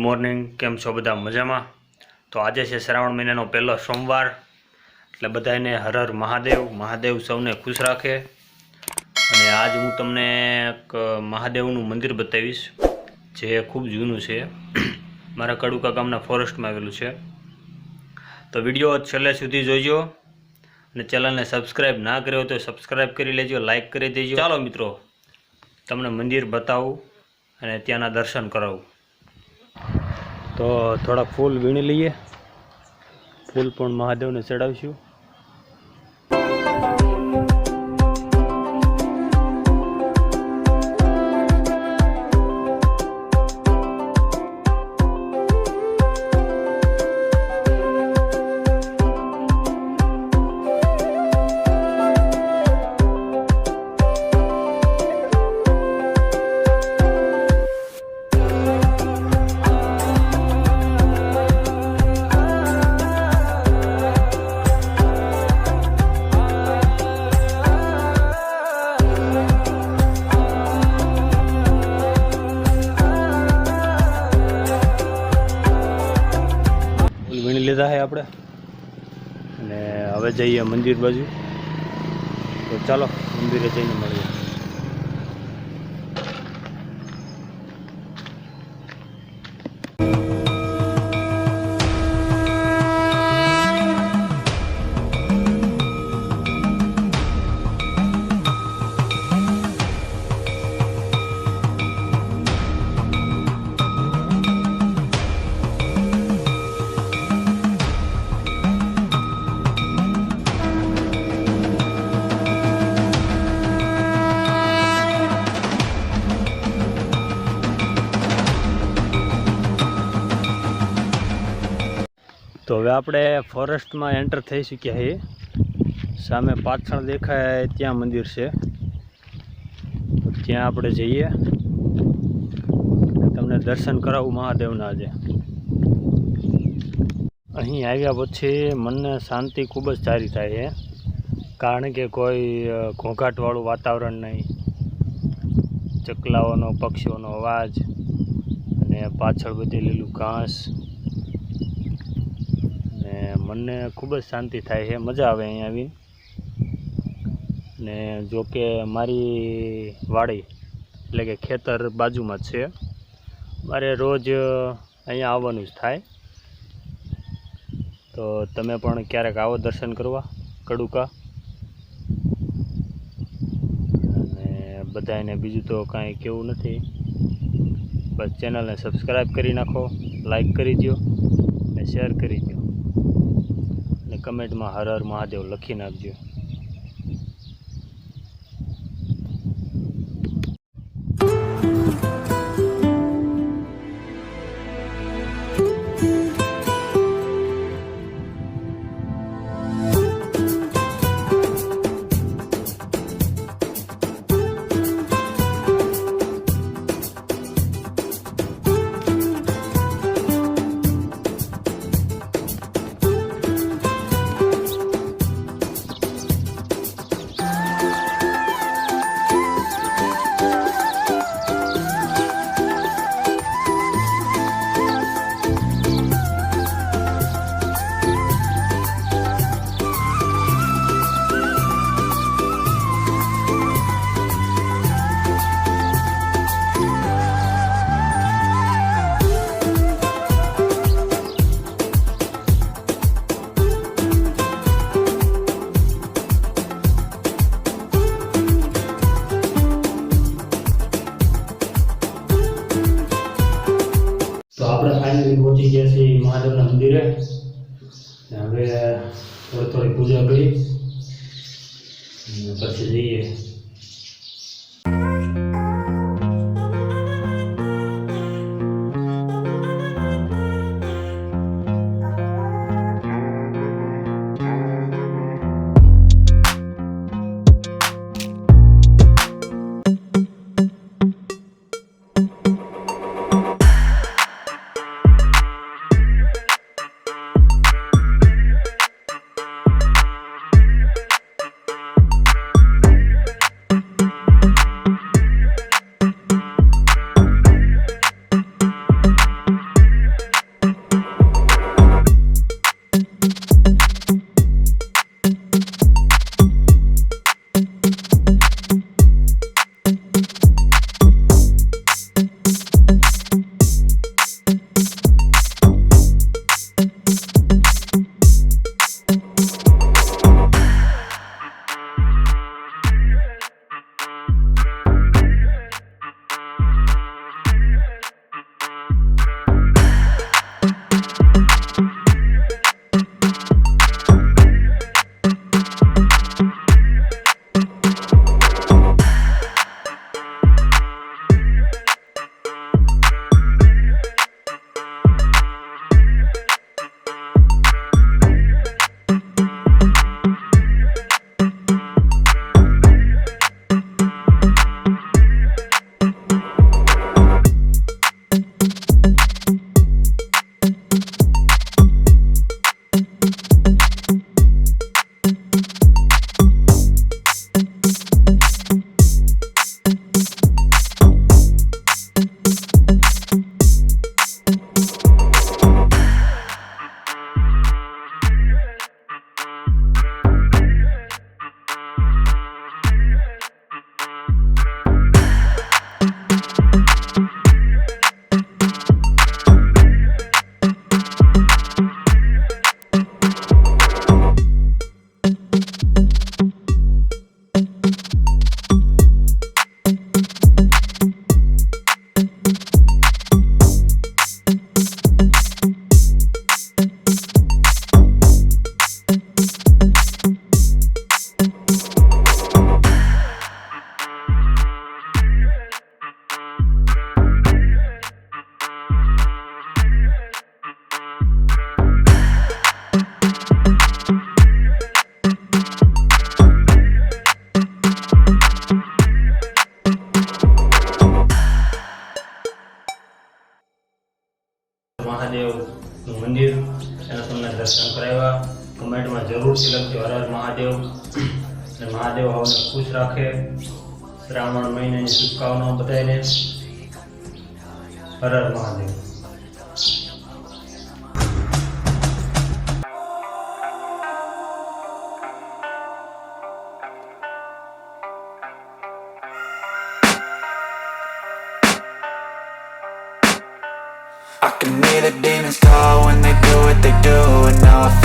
Morning, કેમ છો બધા? મજામાં? તો આજે છે શ્રાવણ મહિનાનો પહેલો સોમવાર, એટલે બધાને હર હર મહાદેવ. મહાદેવ સૌને ખુશ રાખે. અને આજ હું તમને એક મહાદેવનું મંદિર બતાવીશ, જે ખૂબ જૂનું છે. મારા કડુકા ગામના ફોરેસ્ટમાં આવેલું છે. તો વિડીયો છેલ્લે સુધી જોઈજો, અને ચેનલને સબસ્ક્રાઈબ ના કર્યો તો સબસ્ક્રાઈબ કરી લેજો, લાઈક કરી દેજો. ચાલો મિત્રો, તમને મંદિર બતાવું અને ત્યાંના દર્શન કરાવું. તો થોડા ફૂલ વીણી લઈએ, ફૂલ પણ મહાદેવને ચડાવીશું. લીધા છે આપણે, અને હવે જઈએ મંદિર બાજુ. તો ચાલો મંદિરે જઈને મળીએ. તો હવે આપણે ફોરેસ્ટમાં એન્ટર થઈ શક્યા છીએ. સામે પાછળ દેખાય ત્યાં મંદિર છે, તો ત્યાં આપણે જઈએ, તમને દર્શન કરાવું મહાદેવના. આજે અહીં આવ્યા પછી મનને શાંતિ ખૂબ જ સારી થાય છે, કારણ કે કોઈ ઘોંઘાટવાળું વાતાવરણ નહીં, ચકલાઓનો, પક્ષીઓનો અવાજ, અને પાછળ બધી લીલું ઘાસ. મને ખૂબ જ શાંતિ થાય છે, મજા આવે અહીંયા આવીને. ને જો કે મારી વાડી એટલે કે ખેતર બાજુમાં જ છે, મારે રોજ અહીંયા આવવાનું જ થાય. તો તમે પણ ક્યારેક આવો દર્શન કરવા કડુકા. અને બધાને બીજું તો કાંઈ કહેવું નથી, બસ ચેનલને સબસ્ક્રાઈબ કરી નાખો, લાઈક કરી દો અને શેર કરી દો, અને કમેન્ટમાં હર હર મહાદેવ લખી નાખજો. તો આપણે ફાઇનલી પહોંચી ગયા છીએ મહાદેવના મંદિરે. હવે થોડી પૂજા કરી પછી જઈએ. દર્શન કરાવ્યા. કમેન્ટમાં જરૂરથી લખજો હર હર મહાદેવ, અને મહાદેવ આવને ખુશ રાખે. શ્રાવણ મહિનાની શુભકામનાઓ બધાને. Har Har Mahadev. I can hear the demons call when they do what they do, and now I